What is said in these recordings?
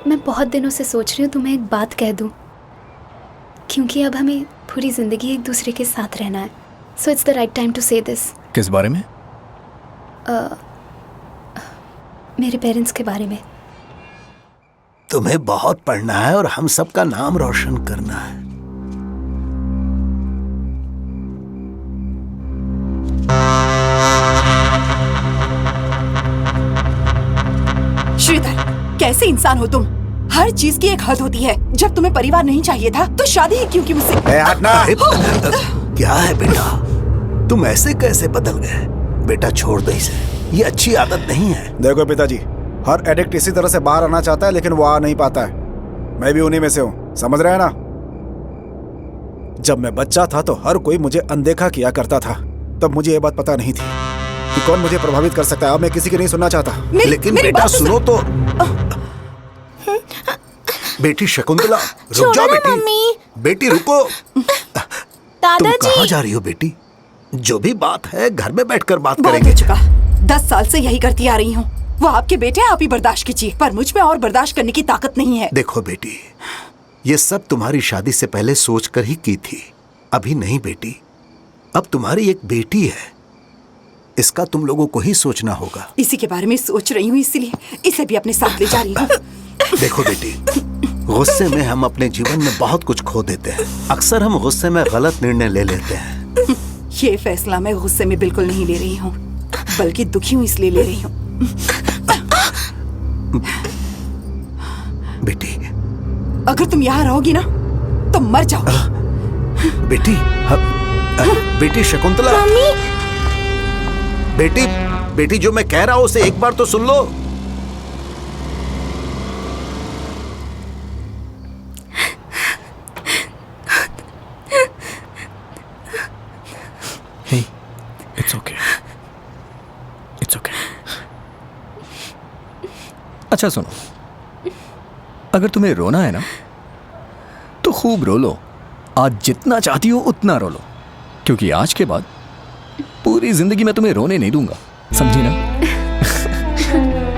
मैं बहुत दिनों से सोच रही हूँ तुम्हें एक बात कह दूँ, क्योंकि अब हमें पूरी जिंदगी एक दूसरे के साथ रहना है। So it's the right time to say this. किस बारे में? मेरे पेरेंट्स के बारे में। तुम्हें बहुत पढ़ना है और हम सबका नाम रोशन करना है। श्रीधर, कैसे इंसान हो तुम? हर चीज की एक हद होती है। जब तुम्हें परिवार नहीं चाहिए था तो शादी ही क्यों की मुझसे? क्या है बेटा, तुम ऐसे कैसे बदल गए? बेटा छोड़ दो इसे, ये अच्छी आदत नहीं है। देखो पिताजी, हर एडिक्ट इसी तरह से बाहर आना चाहता है लेकिन वो आ नहीं पाता है। मैं भी उन्हीं में से हूँ, समझ रहे हैं ना? जब मैं बच्चा था तो हर कोई मुझे अनदेखा किया करता था। तब मुझे ये बात पता नहीं थी कि कौन मुझे प्रभावित कर सकता है। अब मैं किसी की नहीं सुनना चाहता। लेकिन बेटा सुनो तो। बेटी शकुंतला, रुक जाओ बेटी। बेटी रुको। तुम कहाँ जा रही हो बेटी? जो भी बात है घर में बैठकर बात करेंगे। हो चुका, 10 साल से यही करती आ रही हूँ। वो आपके बेटे आप ही बर्दाश्त कीजिए, पर मुझ में और बर्दाश्त करने की ताकत नहीं है। देखो बेटी, ये सब तुम्हारी शादी से पहले सोच कर ही की थी, अभी नहीं बेटी। अब तुम्हारी एक बेटी है, इसका तुम लोगों को ही सोचना होगा। इसी के बारे में सोच रही हूँ, इसीलिए इसे भी अपने साथ ले जा रही हूँ। देखो बेटी, गुस्से में हम अपने जीवन में बहुत कुछ खो देते हैं। अक्सर हम गुस्से में गलत निर्णय ले लेते हैं। ये फैसला मैं गुस्से में बिल्कुल नहीं ले रही हूँ, बल्कि दुखी हूँ इसलिए ले रही हूँ। बेटी, अगर तुम यहाँ रहोगी ना तो मर जाओगी। बेटी, बेटी शकुंतला। बेटी, बेटी जो मैं कह रहा हूँ उसे एक बार तो सुन लो। अच्छा सुनो, अगर तुम्हें रोना है ना तो खूब रो लो। आज जितना चाहती हो उतना रो लो, क्योंकि आज के बाद पूरी जिंदगी मैं तुम्हें रोने नहीं दूंगा, समझी ना?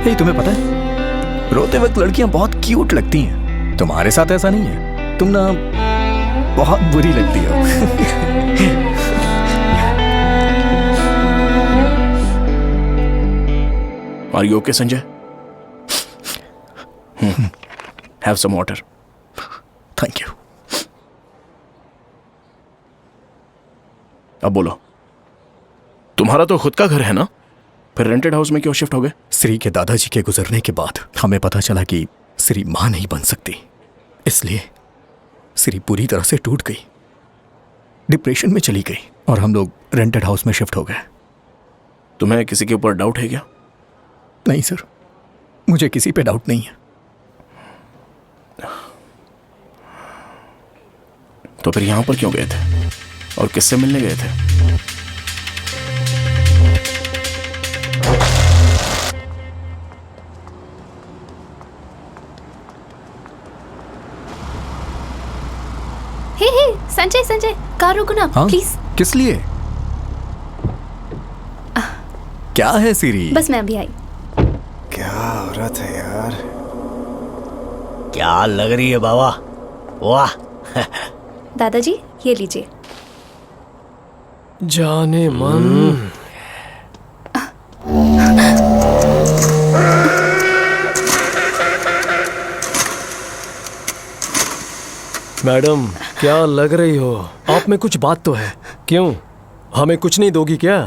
हे, तुम्हें पता है रोते वक्त लड़कियां बहुत क्यूट लगती हैं। तुम्हारे साथ ऐसा नहीं है, तुम ना बहुत बुरी लगती हो। Are you okay, Sanjay? Have some water. Thank you. अब बोलो, तुम्हारा तो खुद का घर है ना, फिर रेंटेड हाउस में क्यों शिफ्ट हो गए? श्री के दादाजी के गुजरने के बाद हमें पता चला कि श्री मां नहीं बन सकती, इसलिए श्री पूरी तरह से टूट गई, डिप्रेशन में चली गई और हम लोग रेंटेड हाउस में शिफ्ट हो गए। तुम्हें किसी के ऊपर डाउट है क्या? नहीं सर, मुझे किसी पे डाउट नहीं है। तो फिर यहां पर क्यों गए थे और किससे मिलने गए थे? हे संजय, संजय कार रोको ना प्लीज। किस लिए? क्या है सीरी? बस मैं अभी आई। क्या औरत है यार। क्या लग रही है बाबा, वाह। दादाजी ये लीजिए। जाने मन। मैडम क्या लग रही हो? आप में कुछ बात तो है। क्यों, हमें कुछ नहीं दोगी क्या?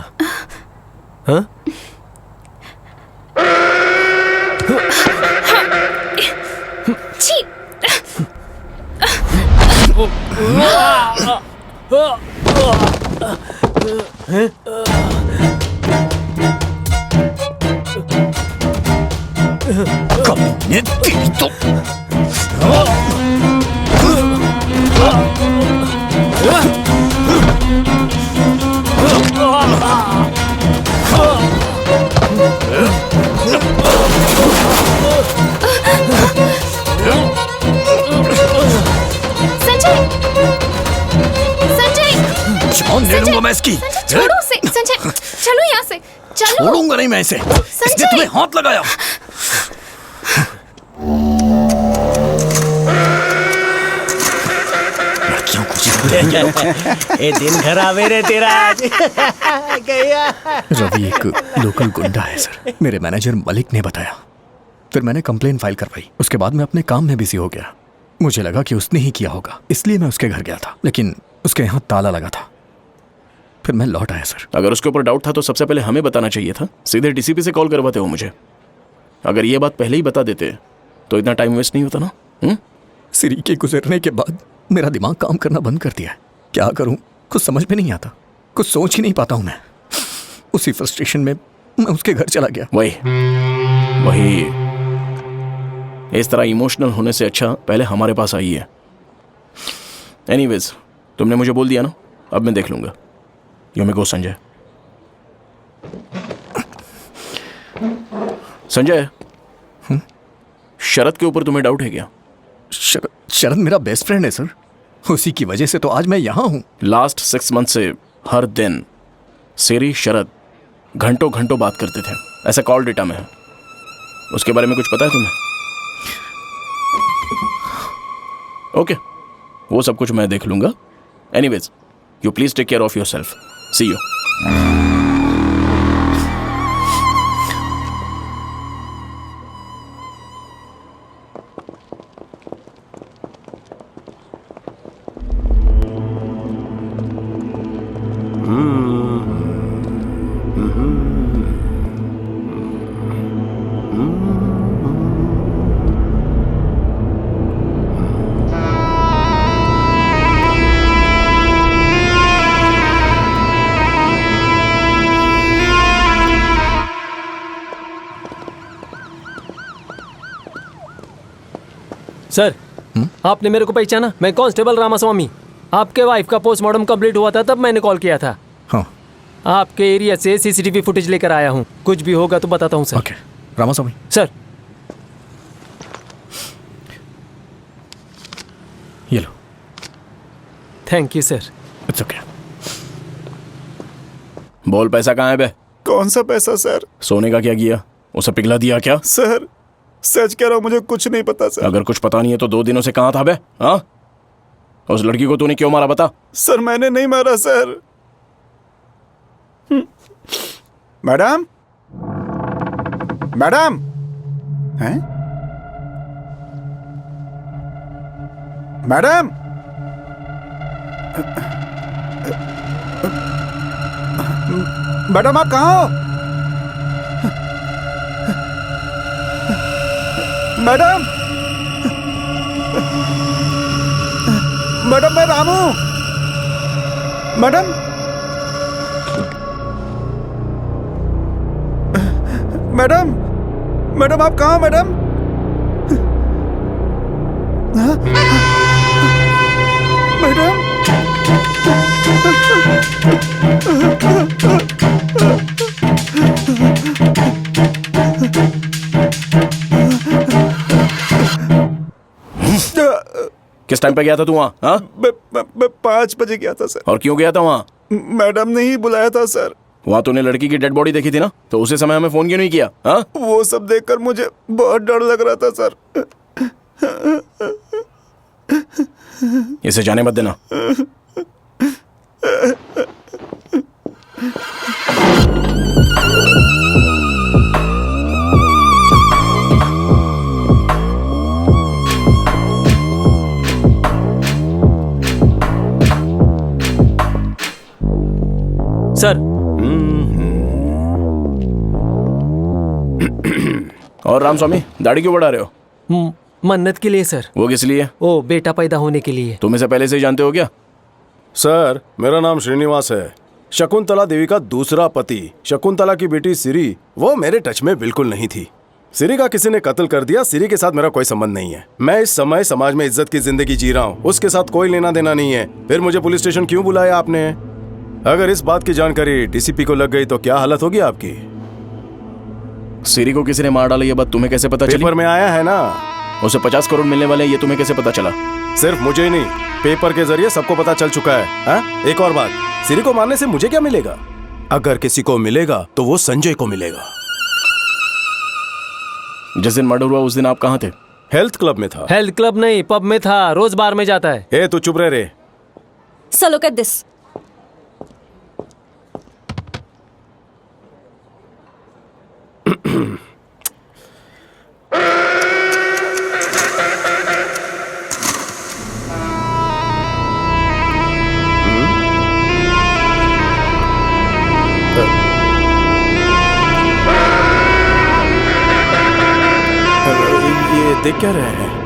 हाँ? कमीने तेरी तो। जान ले लूंगा मैं इसकी। छोड़ो उसे। संजय चलो यहाँ से, चलो। छोड़ूंगा नहीं मैं इसे, इसने तुम्हें हाथ लगाया। ये दिन खराब है रे तेरा आज। गया। रवि एक लोकल गुंडा है सर, मेरे मैनेजर मलिक ने बताया। फिर मैंने कंप्लेन फाइल करवाई। उसके बाद मैं अपने काम में बिजी हो गया। मुझे लगा कि उसने ही किया होगा, इसलिए मैं उसके घर गया था, लेकिन उसके यहाँ ताला लगा था। फिर मैं लौट आया सर। अगर उसके ऊपर डाउट था तो सबसे पहले हमें बताना चाहिए था। सीधे डीसीपी से कॉल करवाते हो मुझे। अगर ये बात पहले ही बता देते तो इतना टाइम वेस्ट नहीं होता ना। सिरी के गुजरने के बाद मेरा दिमाग काम करना बंद कर दिया है। क्या करूं कुछ समझ में नहीं आता, कुछ सोच ही नहीं पाता हूं मैं। उसी फ्रस्ट्रेशन में मैं उसके घर चला गया। वही इस तरह इमोशनल होने से अच्छा पहले हमारे पास आई है। एनीवेज, तुमने मुझे बोल दिया ना, अब मैं देख लूंगा। यू मे गो संजय। संजय, शरद के ऊपर तुम्हें डाउट है क्या? शरद मेरा बेस्ट फ्रेंड है सर, उसी की वजह से तो आज मैं यहाँ हूँ। लास्ट 6 मंथ से हर दिन सेरी शरद घंटों घंटों बात करते थे, ऐसा कॉल डेटा में है। उसके बारे में कुछ पता है तुम्हें? ओके, वो सब कुछ मैं देख लूंगा। Anyways, you please take care of yourself. See you. Sir, आपने मेरे को पहचाना? मैं कांस्टेबल रामास्वामी। आपके वाइफ का पोस्टमार्टम कंप्लीट हुआ था, तब मैंने कॉल किया था। हाँ। आपके एरिया से सीसीटीवी फुटेज लेकर आया हूँ। कुछ भी होगा तो बताता हूँ सर। ओके, रामास्वामी। सर, ये लो। Thank you sir. It's okay. बोल, पैसा कहाँ है बे? कौन सा पैसा सर? सोने का क्या किया? उसे पिघला दिया क्या? सर सच कह रहा हूँ, मुझे कुछ नहीं पता सर। अगर कुछ पता नहीं है तो 2 दिनों से कहाँ था बे? हाँ, उस लड़की को तूने क्यों मारा, बता। सर मैंने नहीं मारा सर। मैडम, मैडम हैं? मैडम, मैडम आप कहाँ हो? मैडम, मैडम मैं रामू। मैडम, मैडम, मैडम आप कहाँ हो मैडम? हाँ? मैडम, किस टाइम पे गया था तू वहाँ? हाँ? मैं 5 बजे गया था सर। और क्यों गया था वहाँ? मैडम ने ही बुलाया था सर। वहाँ तूने लड़की की डेड बॉडी देखी थी ना, तो उसी समय हमें फोन क्यों नहीं किया? हाँ? वो सब देखकर मुझे बहुत डर लग रहा था सर। इसे जाने मत देना। सर, और रामस्वामी, दाढ़ी क्यों बढ़ा रहे हो? मन्नत के लिए सर। वो किस लिए? ओ, बेटा पैदा होने के लिए। तुम इसे पहले से ही जानते हो क्या? सर, मेरा नाम श्रीनिवास है। शकुंतला देवी का दूसरा पति। शकुंतला की बेटी सिरी, वो मेरे टच में बिल्कुल नहीं थी। सिरी का किसी ने कत्ल कर दिया। सिरी के साथ मेरा कोई संबंध नहीं है। मैं इस समय समाज में इज्जत की जिंदगी जी रहा हूँ, उसके साथ कोई लेना देना नहीं है। फिर मुझे पुलिस स्टेशन क्यों बुलाया आपने? अगर इस बात की जानकारी डीसीपी को लग गई तो क्या हालत होगी आपकी? सिरी को किसी ने मार डाला, ये बात तुम्हें कैसे पता चली? पेपर में आया है ना। उसे 50 करोड़ मिलने वाले हैं, ये तुम्हें कैसे पता चला? सिर्फ मुझे ही नहीं, पेपर के जरिए सबको पता चल चुका है। हा? एक और बात, सिरी को मारने से मुझे क्या मिलेगा? अगर किसी को मिलेगा तो वो संजय को मिलेगा। जिस दिन मर्डर हुआ उस दिन आप कहाँ थे? हेल्थ क्लब में था। हेल्थ क्लब नहीं, पब में था। रोज बार में जाता है। ए तू चुप रह रे। So look at this. ये देख क्या रहे हैं?